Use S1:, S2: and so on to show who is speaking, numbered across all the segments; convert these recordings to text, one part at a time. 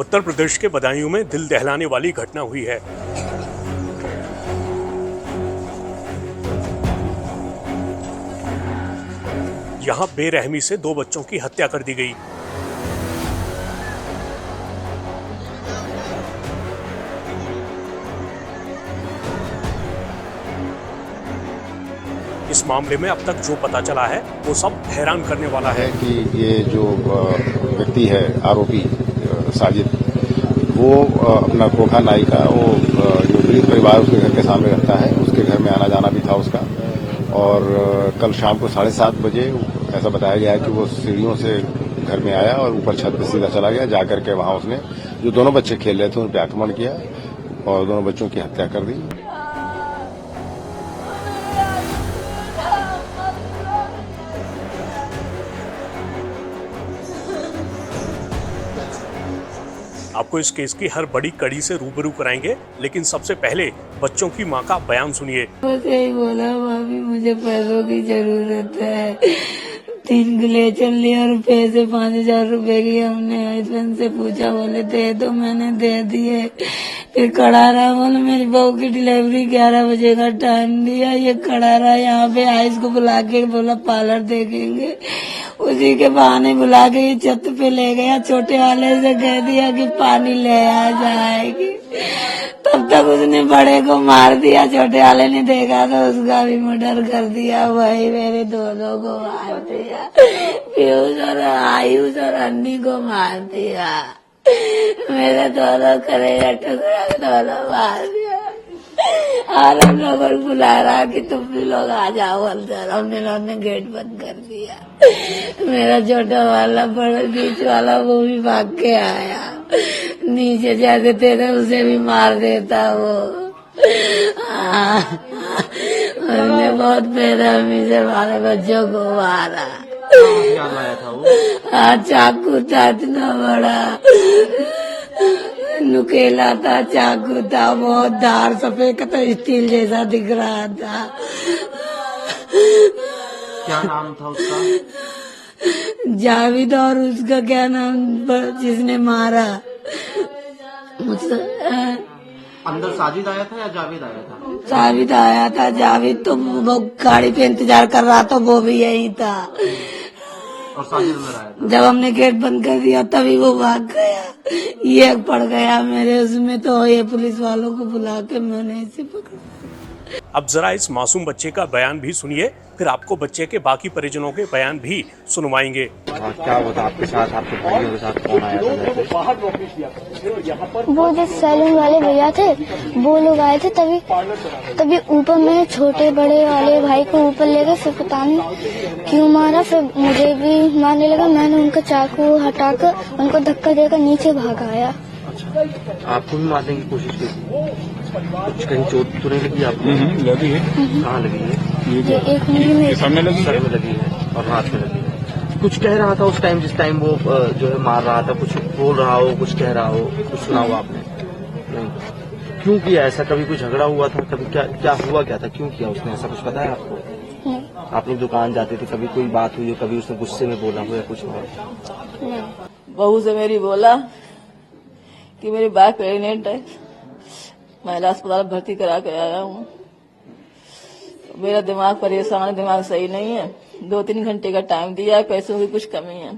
S1: उत्तर प्रदेश के बदायूं में दिल दहलाने वाली घटना हुई है। यहां बेरहमी से 2 बच्चों की हत्या कर दी गई। इस मामले में अब तक जो पता चला है वो सब हैरान करने वाला है
S2: कि ये जो व्यक्ति है आरोपी साजिद, वो अपना खोखा नाई का वो जो पीड़ित परिवार उसके घर के सामने रहता है, उसके घर में आना जाना भी था उसका। और कल शाम को 7:30 बजे ऐसा बताया गया है कि वो सीढ़ियों से घर में आया और ऊपर छत पर सीधा चला गया। जाकर के वहां उसने जो दोनों बच्चे खेल रहे थे उन पर आक्रमण किया और दोनों बच्चों की हत्या कर दी।
S1: आपको इस केस की हर बड़ी कड़ी से रूबरू कराएंगे, लेकिन सबसे पहले बच्चों की मां का बयान सुनिए।
S3: बस यही बोला, भाभी मुझे पैसों की जरूरत है। 3 ग्लेचर लिया और पैसे 5,000 रुपए की हमने हस्बैंड से पूछा, बोले दे दो, मैंने दे दिए। फिर कड़ारा बोले मेरी बहू की डिलीवरी 11 बजे का टाइम दिया। ये कड़ारा यहाँ पे आई, इसको बुला के बोला पार्लर देखेंगे। उसी के बहाने बुला के ये छत पे ले गया। छोटे वाले से कह दिया कि पानी ले आ जाएगी। तब तक उसने बड़े को मार दिया। छोटे वाले ने देखा तो उसका भी मर्डर कर दिया। वही मेरे दोनों को मार दिया। पीयूष और आयुष और अन्नी को मार दिया। मेरे दोनों करेगा टुकड़ा दोनों मार दिया। और हम लोगों को बुला रहा कि तुम भी लोग आ जाओ अंदर। हमने गेट बंद कर दिया। मेरा छोटा वाला बड़ा बीच वाला वो भी भाग के आया। नीचे जाते थे उसे भी मार देता वो। हमने बहुत बेरहमी से हमारे बच्चों को मारा। चाकू था इतना बड़ा, नुकेला था, चाकू था, बहुत धार सफेद था, स्टील जैसा दिख रहा था।
S4: क्या नाम था उसका?
S3: जावेद। और उसका क्या नाम जिसने मारा
S4: अंदर साजिद आया था या जावेद आया था?
S3: जावेद आया था। जावेद तो वो गाड़ी पे इंतजार कर रहा था, वो भी यही था।
S4: और साजिद अंदर आया था।
S3: जब हमने गेट बंद कर दिया तभी वो भाग गया। ये पड़ गया मेरे उसमें, तो ये पुलिस वालों को बुला के मैंने इसे पकड़ा।
S1: अब जरा इस मासूम बच्चे का बयान भी सुनिए, फिर आपको बच्चे के बाकी परिजनों के बयान भी सुनवाएंगे।
S4: क्या होता आपके साथ, आपके भाइयों के साथ कौन आया था?
S5: वो जो सैलून वाले भैया थे वो लोग आए थे। तभी ऊपर मैंने छोटे बड़े वाले भाई को ऊपर ले गए। फिर पता नहीं क्यों मारा, फिर मुझे भी मारने लगा। मैंने उनका चाकू हटाकर उनको धक्का देकर नीचे भाग आया।
S4: आपको भी मारने की कोशिश की? कुछ कहीं चोट तो नहीं लगी आपको? लगी है। कहाँ लगी है?
S5: ये एक मुंह में
S4: सामने लगी, सर में लगी है और हाथ में लगी है। कुछ कह रहा था उस टाइम, जिस टाइम वो जो है मार रहा था, कुछ बोल रहा हो, कुछ कह रहा हो, कुछ सुना हो आपने? नहीं। क्यों किया ऐसा? कभी कुछ झगड़ा हुआ था? कभी क्या हुआ, क्या था, क्यों किया उसने ऐसा? कुछ पता है आपको?
S5: नहीं।
S4: आप लोग दुकान जाते थे, कभी कोई बात हुई हो, कभी उसने गुस्से में बोला हो या कुछ हुआ?
S3: बहू से मेरी बोला कि मेरी बात प्रेग्नेंट है, महिला अस्पताल भर्ती करा के आया हूँ। मेरा दिमाग परेशान है, दिमाग सही नहीं है। 2-3 घंटे का टाइम दिया है, पैसों की कुछ कमी है।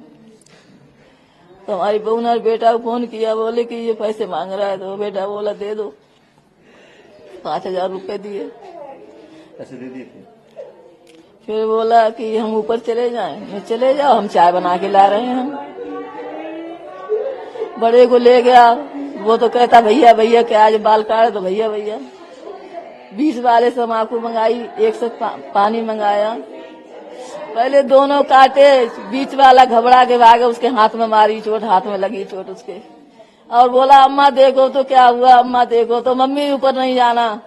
S3: तो हमारी बहू ने बेटा को फोन किया, बोले कि ये पैसे मांग रहा है। तो बेटा बोला दे दो। 5,000 रुपए दिए।
S4: पैसे दे दिए थे।
S3: फिर बोला कि हम ऊपर चले जाएं। चले जाओ, हम चाय बना के ला रहे हैं। हम बड़े को ले गया, वो तो कहता भैया भैया क्या आज बाल काटे, तो भैया भैया। 20 वाले से तम्बाकू मंगाई, 1 से पानी मंगाया। पहले दोनों काटे, बीच वाला घबरा के भागे, उसके हाथ में मारी चोट, हाथ में लगी चोट उसके। और बोला अम्मा देखो तो क्या हुआ, अम्मा देखो तो। मम्मी ऊपर नहीं जाना।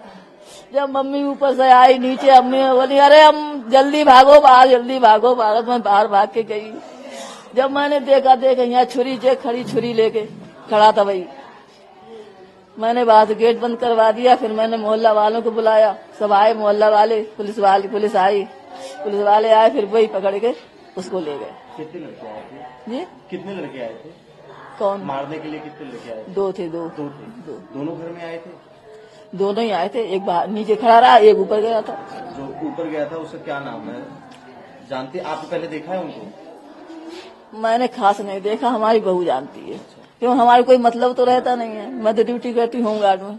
S3: जब मम्मी ऊपर से आई नीचे, अम्मी बोली अरे हम जल्दी भागो बाहर, जल्दी भागो बाहर। मैं बाहर भाग के गई। जब मैंने देखा यहाँ छुरी खड़ी छुरी लेके खड़ा था भाई। मैंने बाहर से गेट बंद करवा दिया। फिर मैंने मोहल्ला वालों को बुलाया, सब आए मोहल्ला वाले, पुलिस आई, पुलिस वाले आए, फिर वही पकड़ के उसको ले गए।
S4: कितने लड़के आए थे?
S3: जी
S4: कितने लड़के आए थे?
S6: कौन?
S4: मारने के लिए कितने लेके आए?
S6: दो थे, दो।
S4: दोनों घर में आए थे?
S6: दोनों ही आए थे, एक बाहर नीचे खड़ा रहा, एक ऊपर गया था।
S4: जो ऊपर गया था उसका क्या नाम है, जानते? आपने पहले देखा है उनको?
S6: मैंने खास नहीं देखा, हमारी बहू जानती है, क्यों हमारे कोई मतलब तो रहता नहीं है। मैं तो ड्यूटी करती हूँ गार्ड में,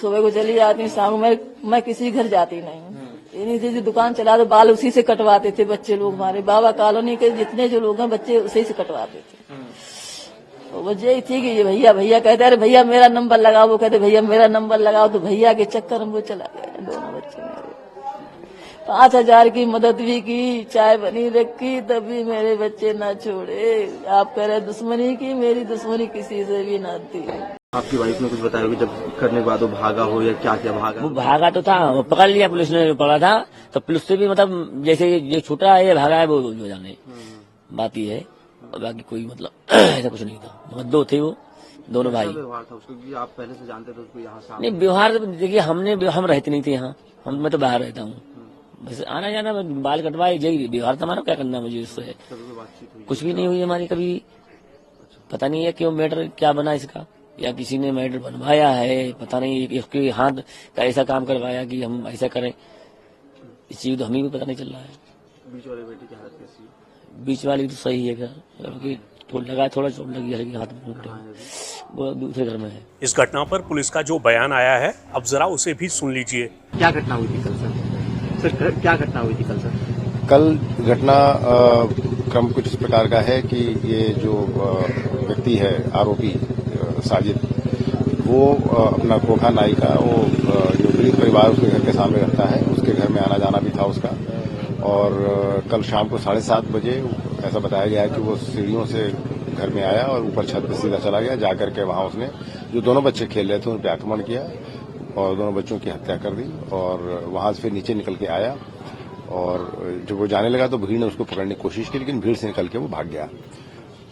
S6: सुबह को चली जाती हूँ, शाम को मैं किसी घर जाती नहीं हूँ। इन्हीं से जो दुकान चला तो बाल उसी से कटवाते थे बच्चे लोग, हमारे बाबा कॉलोनी के जितने जो लोग हैं बच्चे उसी से कटवाते थे। तो वजह यही थी कि ये भैया भैया कहते अरे भैया मेरा नंबर लगाओ, वो कहते भैया मेरा नंबर लगाओ, तो भैया के चक्कर में वो चला गया। दोनों बच्चे मेरे 5,000 की मदद भी की, चाय बनी रखी, तब भी मेरे बच्चे ना छोड़े। आप कह रहे दुश्मनी की, मेरी दुश्मनी किसी से भी ना थी।
S4: आपकी वाइफ ने कुछ बताया कि जब करने के बाद वो भागा हो या क्या क्या भागा?
S7: वो भागा तो था, वो पकड़ लिया पुलिस ने, पकड़ा था तो पुलिस से भी मतलब जैसे ये छूटा है ये भागा है वो जो जाने बात ही है, और बाकी कोई मतलब ऐसा कुछ नहीं था। मतलब दो थे वो दोनों भाई।
S4: व्यवहार था उसको कि आप पहले से जानते थे उसको यहाँ से?
S7: नहीं व्यवहार देखिए हम रहते नहीं थे यहाँ, मैं तो बाहर रहता हूँ, बस आना जाना बाल कटवाए यही व्यवहार था हमारा। क्या करना मुझे उससे, कुछ भी नहीं हुई हमारी कभी। पता नहीं है क्यों मैटर क्या बना इसका, या किसी ने मैटर बनवाया है, पता नहीं इसके हाथ का ऐसा काम करवाया कि हम ऐसा करें, इस चीज तो हमें भी पता नहीं चल रहा है।
S4: बीच वाले बेटी की हालत कैसी है?
S7: बीच वाली तो सही है, क्योंकि लगा थोड़ा चोट लगी है हाथ में, वो दूसरे घर में है।
S1: इस घटना पर पुलिस का जो बयान आया है अब जरा उसे भी सुन लीजिए।
S4: क्या घटना हुई थी कल सर? क्या घटना हुई थी कल सर?
S2: कल घटना क्रम कुछ इस प्रकार का है कि ये जो व्यक्ति है आरोपी साजिद, वो अपना खोखा नाई का वो जो पीड़ित परिवार उसके घर के सामने रहता है, उसके घर में आना जाना भी था उसका। और कल शाम को 7:30 बजे ऐसा बताया गया है कि वो सीढ़ियों से घर में आया और ऊपर छत पर सीधा चला गया। जाकर के वहां उसने जो दोनों बच्चे खेल रहे थे उन पर आक्रमण किया और दोनों बच्चों की हत्या कर दी। और वहां से फिर नीचे निकल के आया और जब वो जाने लगा तो भीड़ ने उसको पकड़ने की कोशिश की, लेकिन भीड़ से निकल के वो भाग गया।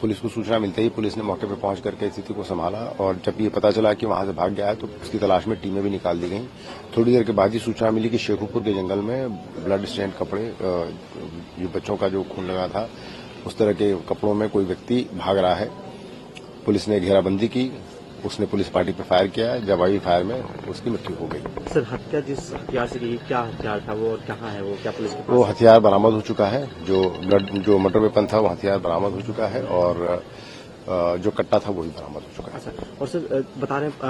S2: पुलिस को सूचना मिलते ही पुलिस ने मौके पर पहुंच करके स्थिति को संभाला और जब ये पता चला कि वहां से भाग गया है तो उसकी तलाश में टीमें भी निकाल दी गई। थोड़ी देर के बाद ही सूचना मिली कि शेखुपुर के जंगल में ब्लड स्टेन कपड़े, जो बच्चों का जो खून लगा था उस तरह के कपड़ों में कोई व्यक्ति भाग रहा है। पुलिस ने घेराबंदी की, उसने पुलिस पार्टी पर फायर किया, जवाबी फायर में उसकी मृत्यु हो गई।
S4: सर हत्या जिस हथियार से की, क्या हथियार था वो और कहाँ है वो, क्या पुलिस के पास?
S2: वो हथियार बरामद हो चुका है, जो मर्डर वेपन था वो हथियार बरामद हो चुका है और जो कट्टा था वो भी बरामद हो चुका है।
S4: अच्छा, और सर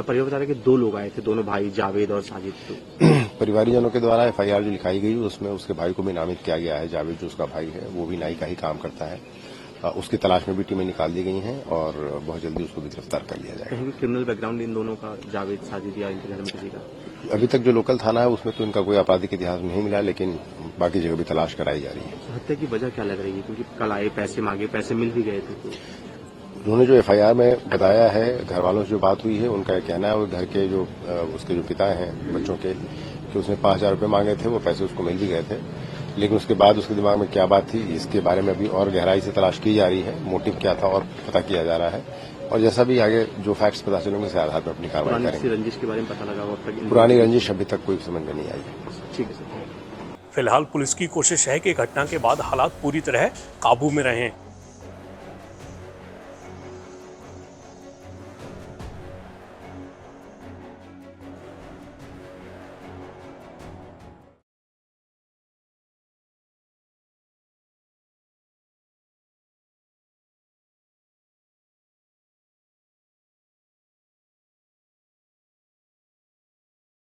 S4: परिवार बता रहे कि दो लोग आए थे, दोनों भाई जावेद और साजिद।
S2: परिवारीजनों के द्वारा FIR जो लिखाई गई उसमें उसके भाई को भी नामित किया गया है। जावेद जो उसका भाई है वो भी नाई का ही काम करता है। उसकी तलाश में भी टीमें निकाल दी गई हैं और बहुत जल्दी उसको भी गिरफ्तार कर लिया जाएगा।
S4: कहीं भी क्रिमिनल बैकग्राउंड इन दोनों का, जावेद साजिद या इनके घर में किसी का?
S2: अभी तक जो लोकल थाना है उसमें तो इनका कोई आपराधिक इतिहास नहीं मिला, लेकिन बाकी जगह भी तलाश कराई जा रही है।
S4: हत्या की वजह क्या लग रही है, क्योंकि कल आए पैसे मांगे, पैसे मिल भी गए थे तो?
S2: उन्होंने जो FIR में बताया है, घर वालों से जो बात हुई है उनका कहना है वो घर के जो उसके जो पिता हैं बच्चों के, कि उसने 5,000 रुपये मांगे थे, वो पैसे उसको मिल भी गए थे, लेकिन उसके बाद उसके दिमाग में क्या बात थी इसके बारे में अभी और गहराई से तलाश की जा रही है। मोटिव क्या था और पता किया जा रहा है और जैसा भी आगे जो फैक्ट्स पता चलेंगे उसके आधार पर अपनी कार्रवाई करेंगे।
S4: रंजिश के बारे में पता लगा?
S2: पुरानी रंजिश अभी तक कोई समझ में नहीं आई है।
S4: ठीक है सर।
S1: फिलहाल पुलिस की कोशिश है कि घटना के बाद हालात पूरी तरह काबू में रहें।